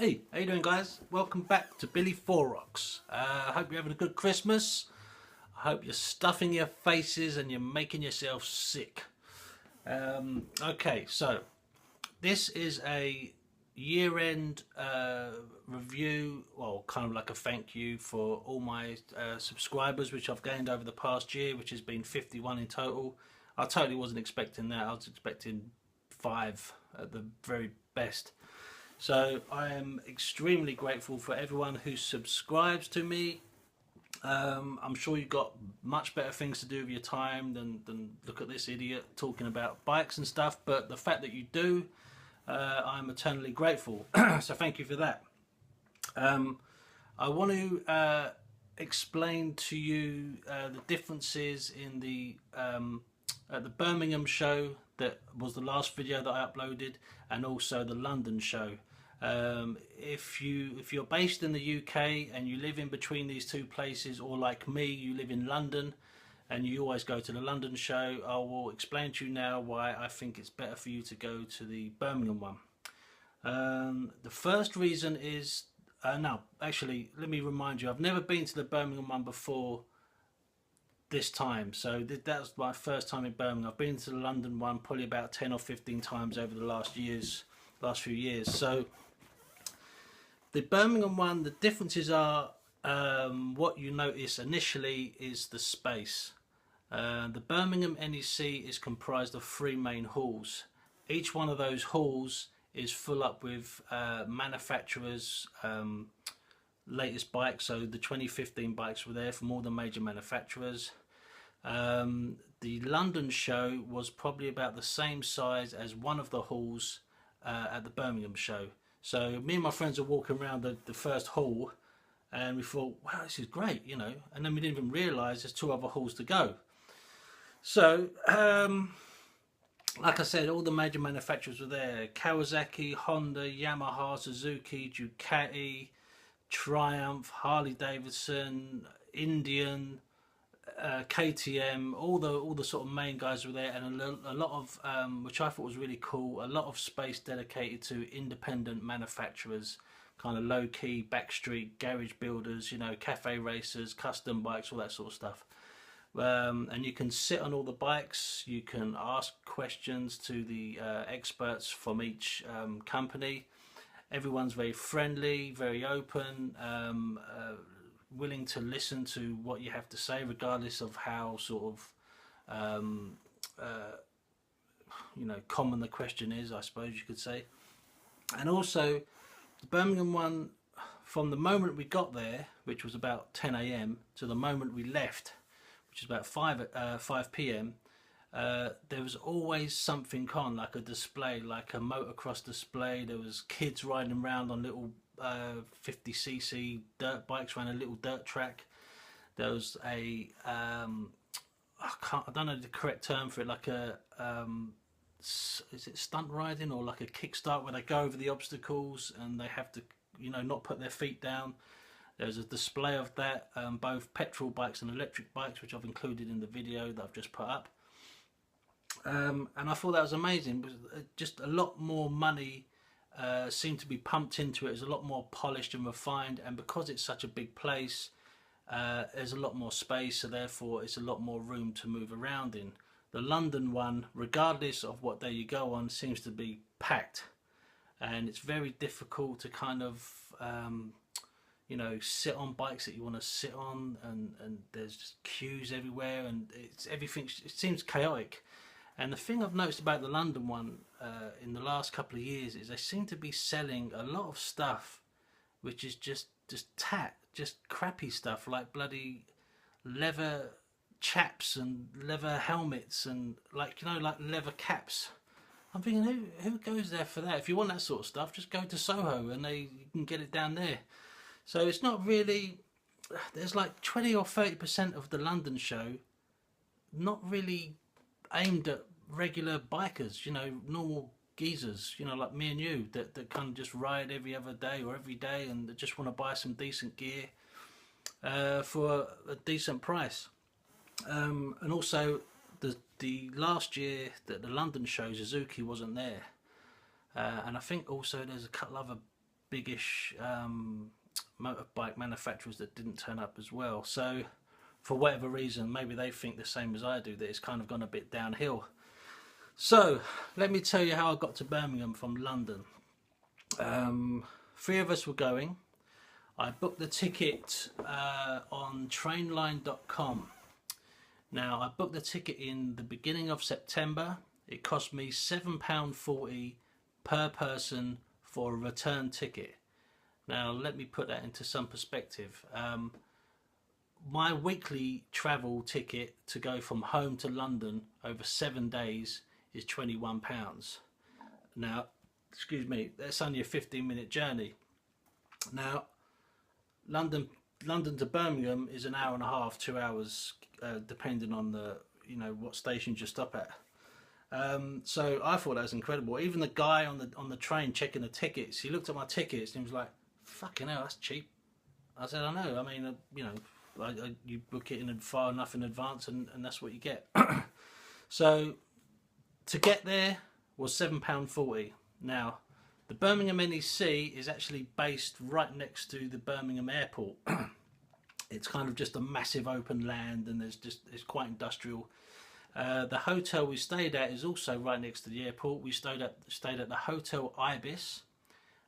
Hey, how you doing, guys? Welcome back to Billy Four Rocks. I hope you're having a good Christmas. I hope you're stuffing your faces and you're making yourself sick. Okay, so this is a year-end review, well, kind of like a thank you for all my subscribers, which I've gained over the past year, which has been 51 in total. I totally wasn't expecting that. I was expecting 5 at the very best. So I am extremely grateful for everyone who subscribes to me. I'm sure you've got much better things to do with your time than look at this idiot talking about bikes and stuff, but the fact that you do, I'm eternally grateful. So thank you for that. I want to explain to you the differences in the at the Birmingham show, that was the last video that I uploaded, and also the London show. If you're based in the UK and you live in between these two places, or like me, you live in London and you always go to the London show, I will explain to you now why I think it's better for you to go to the Birmingham one. The first reason is, no, actually, let me remind you, I've never been to the Birmingham one before this time, so that was my first time in Birmingham. I've been to the London one probably about 10 or 15 times over the last few years. So the Birmingham one, the differences are, what you notice initially is the space. The Birmingham NEC is comprised of 3 main halls. Each one of those halls is full up with manufacturers' latest bikes. So the 2015 bikes were there from all the major manufacturers. The London show was probably about the same size as one of the halls at the Birmingham show. So me and my friends were walking around the first hall and we thought, wow, this is great, you know, and then we didn't even realise there's 2 other halls to go. So like I said, all the major manufacturers were there: Kawasaki, Honda, Yamaha, Suzuki, Ducati, Triumph, Harley Davidson, Indian, KTM, all the sort of main guys were there, and a lot of which I thought was really cool, a lot of space dedicated to independent manufacturers, kind of low-key backstreet garage builders, you know, cafe racers, custom bikes, all that sort of stuff. And you can sit on all the bikes, you can ask questions to the experts from each company. Everyone's very friendly, very open, willing to listen to what you have to say, regardless of how sort of you know, common the question is, I suppose you could say. And also the Birmingham one, from the moment we got there, which was about 10 AM, to the moment we left, which is about 5 PM, there was always something on, like a display, like a motocross display. There was kids riding around on little 50cc dirt bikes around a little dirt track. There was a I don't know the correct term for it, like a is it stunt riding or like a kickstart, where they go over the obstacles and they have to, you know, not put their feet down. There's a display of that, both petrol bikes and electric bikes, which I've included in the video that I've just put up. And I thought that was amazing. Just a lot more money seemed to be pumped into it. It's a lot more polished and refined, and because it's such a big place, there's a lot more space, so therefore it's a lot more room to move around in. The London one, regardless of what day you go on, seems to be packed, and it's very difficult to kind of you know, sit on bikes that you want to sit on, and there's just queues everywhere, and everything, it seems chaotic. And the thing I've noticed about the London one in the last couple of years is they seem to be selling a lot of stuff which is just crappy stuff, like bloody leather chaps and leather helmets and, like, you know, like leather caps. I'm thinking, who goes there for that? If you want that sort of stuff, just go to Soho and you can get it down there. So it's not really, there's like 20 or 30% of the London show not really aimed at regular bikers, you know, normal geezers, you know, like me and you, that kind of just ride every other day or every day, and that just want to buy some decent gear for a decent price. And also the last year that the London show, Suzuki wasn't there, and I think also there's a couple other biggish motorbike manufacturers that didn't turn up as well. So for whatever reason, maybe they think the same as I do, that it's kind of gone a bit downhill. So let me tell you how I got to Birmingham from London. 3 of us were going. I booked the ticket on trainline.com. Now, I booked the ticket in the beginning of September. It cost me £7.40 per person for a return ticket. Now, let me put that into some perspective. My weekly travel ticket to go from home to London over 7 days is £21. Now, excuse me, that's only a 15-minute journey. Now, London to Birmingham is an hour and a half, 2 hours, depending on the what stations you stop at. So I thought that was incredible. Even the guy on the train checking the tickets, he looked at my tickets and he was like, "Fucking hell, that's cheap." I said, "I know. I mean, you book it in far enough in advance, and that's what you get." So to get there was £7.40. Now, the Birmingham NEC is actually based right next to the Birmingham airport. It's kind of just a massive open land, and it's quite industrial. The hotel we stayed at is also right next to the airport. We stayed at the Hotel Ibis.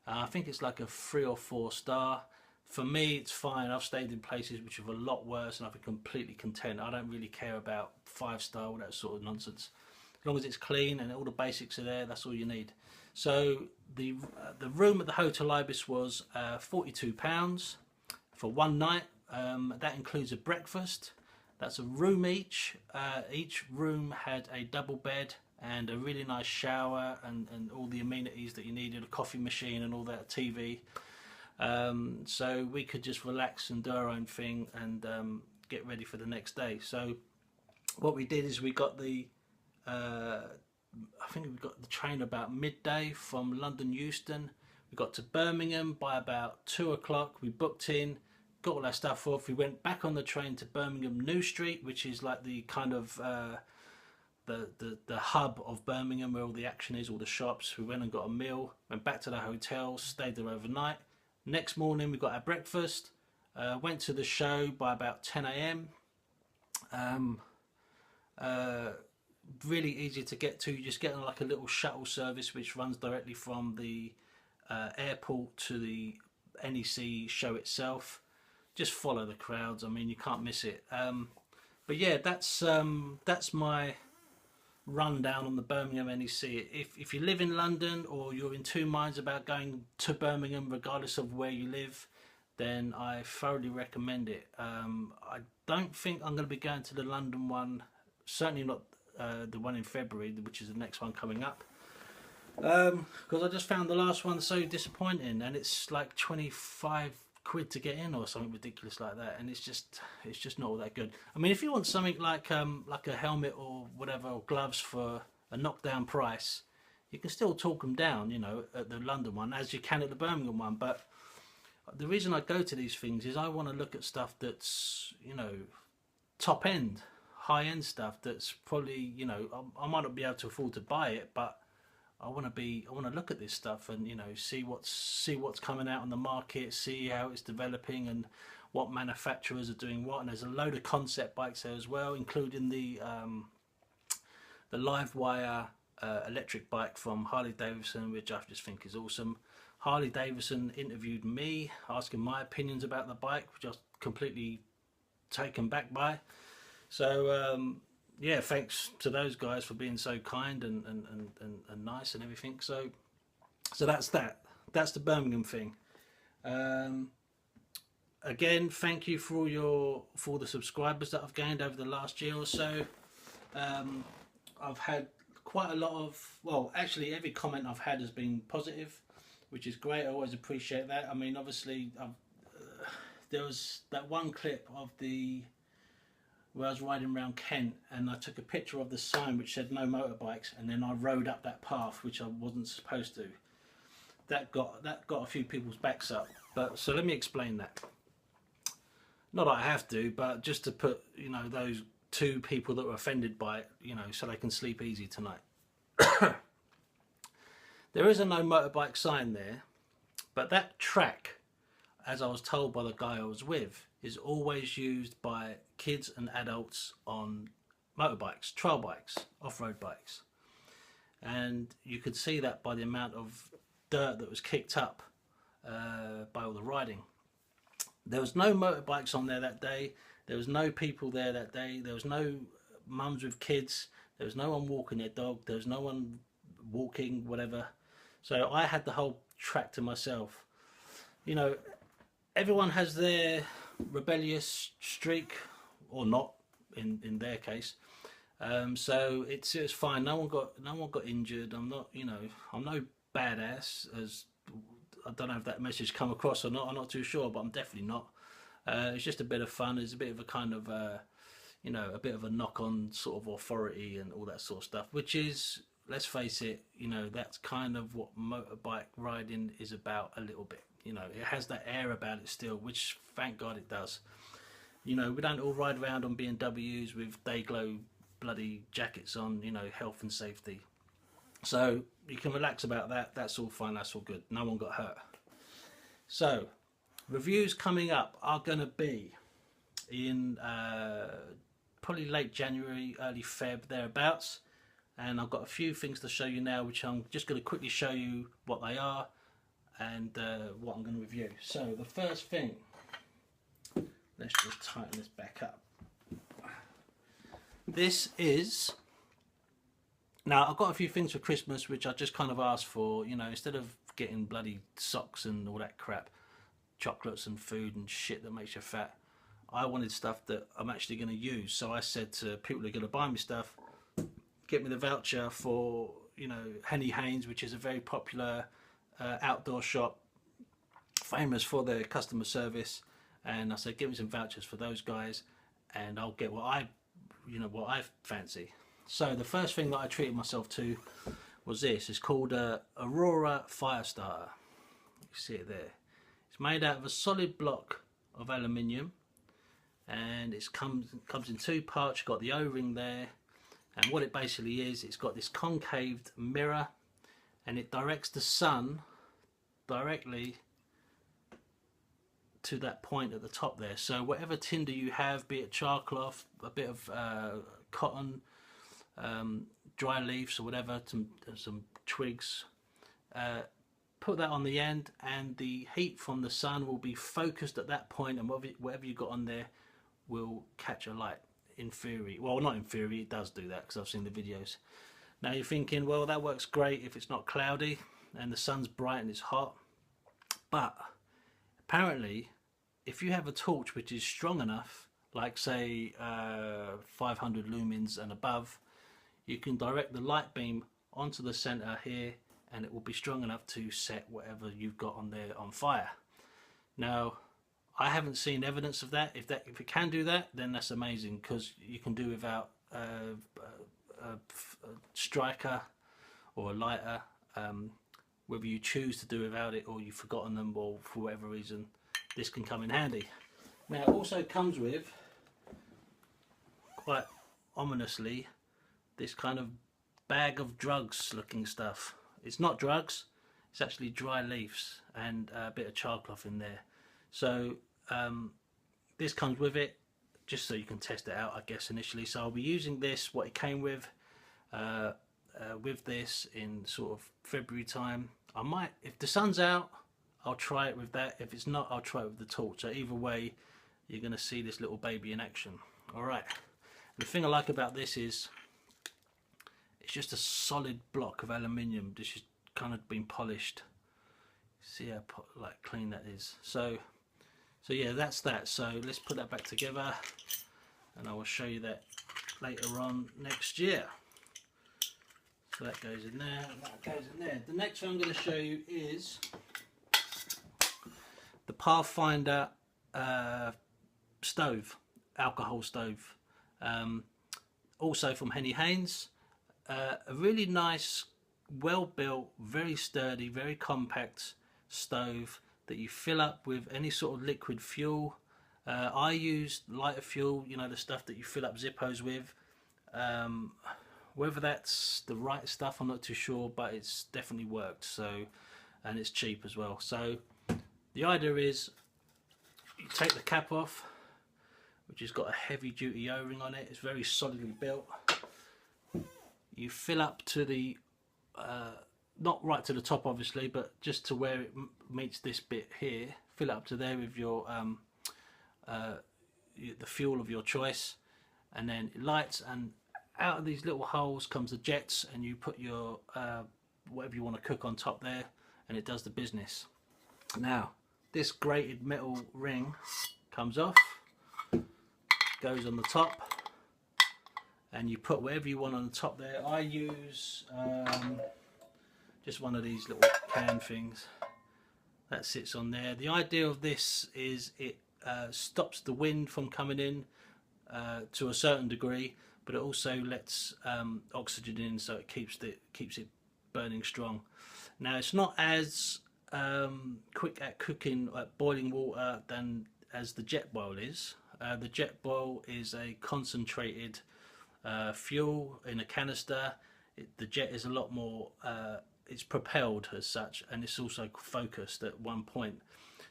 I think it's like a 3 or 4 star. For me, it's fine. I've stayed in places which are a lot worse, and I've been completely content. I don't really care about 5-star, all that sort of nonsense. As long as it's clean and all the basics are there, that's all you need. So the room at the Hotel Ibis was £42 for one night. That includes a breakfast. That's a room each. Each room had a double bed and a really nice shower and all the amenities that you needed, a coffee machine and all that, TV. So we could just relax and do our own thing and get ready for the next day. So what we did is we got I think we got the train about midday from London Euston. We got to Birmingham by about 2 o'clock. We booked in, got all our stuff off. We went back on the train to Birmingham New Street, which is like the kind of the hub of Birmingham where all the action is, all the shops. We went and got a meal, went back to the hotel, stayed there overnight. Next morning we got our breakfast, went to the show by about 10 AM. Really easy to get to. You just get on like a little shuttle service which runs directly from the airport to the NEC show itself. Just follow the crowds. I mean, you can't miss it. But yeah, that's my rundown on the Birmingham NEC. If you live in London or you're in 2 minds about going to Birmingham, regardless of where you live, then I thoroughly recommend it. I don't think I'm going to be going to the London one. Certainly not the one in February, which is the next one coming up, because I just found the last one so disappointing, and it's like 25 quid to get in or something ridiculous like that, and it's just not all that good. I mean, if you want something like a helmet or whatever, or gloves for a knockdown price, you can still talk them down, at the London one as you can at the Birmingham one. But the reason I go to these things is I want to look at stuff that's top end, high-end stuff that's probably, I might not be able to afford to buy it, but I want to look at this stuff and see what's coming out on the market, see how it's developing and what manufacturers are doing what. And there's a load of concept bikes there as well, including the live wire electric bike from Harley Davidson, which I just think is awesome. Harley Davidson interviewed me asking my opinions about the bike, which I was completely taken back by. So yeah, thanks to those guys for being so kind and nice and everything. So that's that. That's the Birmingham thing. Again, thank you for the subscribers that I've gained over the last year or so. I've had quite a lot of, well, actually every comment I've had has been positive, which is great. I always appreciate that. I mean, obviously, there was that one clip of where I was riding around Kent and I took a picture of the sign which said no motorbikes, and then I rode up that path which I wasn't supposed to. That got a few people's backs up. But so let me explain that. Not that I have to, but just to put those 2 people that were offended by it, so they can sleep easy tonight. There is a no motorbike sign there, But that track, as I was told by the guy I was with, is always used by kids and adults on motorbikes, trail bikes, off-road bikes. And you could see that by the amount of dirt that was kicked up by all the riding. There was no motorbikes on there that day. There was no people there that day. There was no mums with kids. There was no one walking their dog. There was no one walking, whatever. So I had the whole track to myself. You know, everyone has their rebellious streak, or not in their case. So it was fine. No one got injured. I'm not, you know, I'm no badass, as I don't know if that message come across or not. I'm not too sure, but I'm definitely not. It's just a bit of fun. It's a bit of a kind of you know, a bit of a knock on sort of authority and all that sort of stuff, which is, let's face it, you know, that's kind of what motorbike riding is about a little bit. You know, it has that air about it still, which thank God it does. You know, we don't all ride around on BMWs with Dayglow bloody jackets on, you know, health and safety. So you can relax about that. That's all fine. That's all good. No one got hurt. So reviews coming up are going to be in probably late January, early Feb, thereabouts. And I've got a few things to show you now, which I'm just going to quickly show you what they are and what I'm going to review. So the first thing, let's just tighten this back up. This is, now I've got a few things for Christmas which I just kind of asked for, you know, instead of getting bloody socks and all that crap, chocolates and food and shit that makes you fat, I wanted stuff that I'm actually going to use. So I said to people who are going to buy me stuff, get me the voucher for, you know, Henny Haynes, which is a very popular outdoor shop, famous for their customer service. And I said, give me some vouchers for those guys, and I'll get what I fancy. So the first thing that I treated myself to was this. It's called Aurora Firestarter. You see it there. It's made out of a solid block of aluminium, and it comes in two parts. You've got the O-ring there, and what it basically is, it's got this concaved mirror, and it directs the sun directly to that point at the top there. So whatever tinder you have, be it charcloth, a bit of cotton, dry leaves or whatever, some twigs, put that on the end, and the heat from the sun will be focused at that point, and whatever you got on there will catch a light. In theory, well, not in theory, it does do that because I've seen the videos. Now you're thinking, well, that works great if it's not cloudy and the sun's bright and it's hot, but apparently if you have a torch which is strong enough, like say 500 lumens and above, you can direct the light beam onto the center here, and it will be strong enough to set whatever you've got on there on fire. Now I haven't seen evidence of that. If it can do that, then that's amazing, because you can do without a striker or a lighter, whether you choose to do without it or you've forgotten them, or for whatever reason, this can come in handy. Now it also comes with, quite ominously, this kind of bag of drugs looking stuff. It's not drugs, it's actually dry leaves and a bit of charcloth in there. So this comes with it, just so you can test it out, I guess, initially. So I'll be using this, what it came with this in sort of February time. I might, if the sun's out, I'll try it with that. If it's not, I'll try it with the torch. So either way, you're going to see this little baby in action. Alright, the thing I like about this is it's just a solid block of aluminium. This has kind of been polished. See how like clean that is. So yeah, that's that. So let's put that back together, and I will show you that later on next year. So that goes in there, and that goes in there. The next one I'm going to show you is the Pathfinder stove, alcohol stove, also from Henny Haynes. A really nice, well built, very sturdy, very compact stove that you fill up with any sort of liquid fuel. I used lighter fuel, you know, the stuff that you fill up Zippos with. Whether that's the right stuff, I'm not too sure, but it's definitely worked. So and it's cheap as well. So the idea is you take the cap off, which has got a heavy duty O-ring on it. It's very solidly built. You fill up to the not right to the top obviously, but just to where it meets this bit here. Fill it up to there with your the fuel of your choice, and then it lights, and out of these little holes comes the jets, and you put your whatever you want to cook on top there, and it does the business. Now this grated metal ring comes off, goes on the top, and you put whatever you want on the top there. I use just one of these little can things that sits on there. The idea of this is it stops the wind from coming in to a certain degree, but it also lets oxygen in, so it keeps it burning strong. Now it's not as quick at cooking at boiling water than as the jet boil is. The jet boil is a concentrated fuel in a canister. The jet is a lot more it's propelled as such, and it's also focused at one point,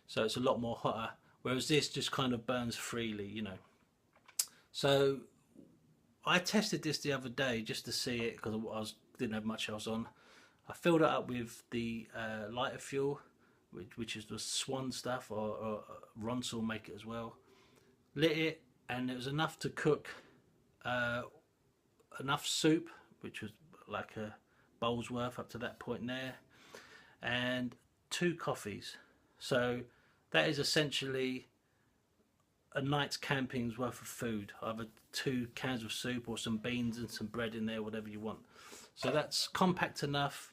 so it's a lot more hotter, whereas this just kind of burns freely, you know. So I tested this the other day just to see it, because I didn't have much else on. I filled it up with the lighter fuel, which is the Swan stuff, or Ronsel make it as well. Lit it, and it was enough to cook enough soup, which was like a bowl's worth up to that point there, and 2 coffees. So that is essentially a night's camping's worth of food, either 2 cans of soup or some beans and some bread in there, whatever you want. So that's compact enough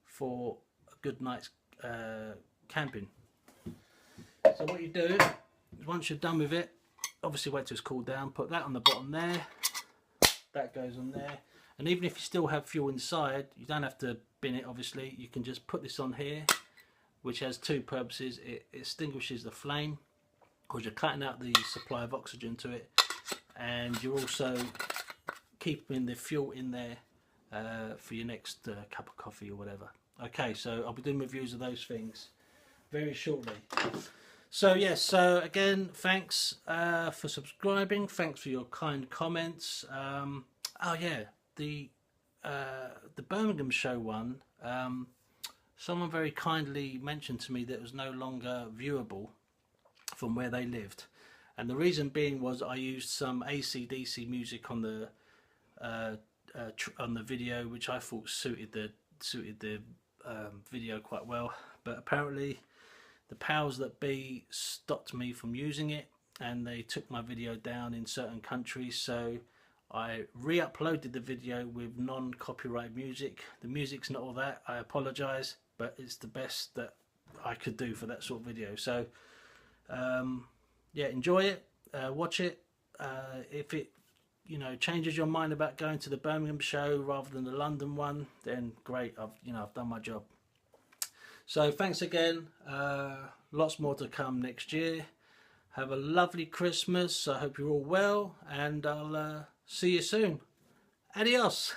for a good night's camping. So what you do is, once you're done with it, obviously wait till it's cooled down, put that on the bottom there, that goes on there, and even if you still have fuel inside, you don't have to bin it obviously. You can just put this on here, which has 2 purposes. It extinguishes the flame, because you're cutting out the supply of oxygen to it, and you're also keeping the fuel in there for your next cup of coffee or whatever. Okay, so I'll be doing reviews of those things very shortly. So yes, so again, thanks for subscribing, thanks for your kind comments. Oh yeah, the Birmingham show one, someone very kindly mentioned to me that it was no longer viewable from where they lived, and the reason being was I used some AC/DC music on the video, which I thought suited the video quite well, but apparently the powers that be stopped me from using it, and they took my video down in certain countries. So I re-uploaded the video with non-copyright music. The music's not all that, I apologise, but it's the best that I could do for that sort of video. So yeah, enjoy it, watch it. If it changes your mind about going to the Birmingham show rather than the London one, then great, I've done my job. So thanks again, lots more to come next year. Have a lovely Christmas. I hope you're all well, and I'll see you soon. Adios.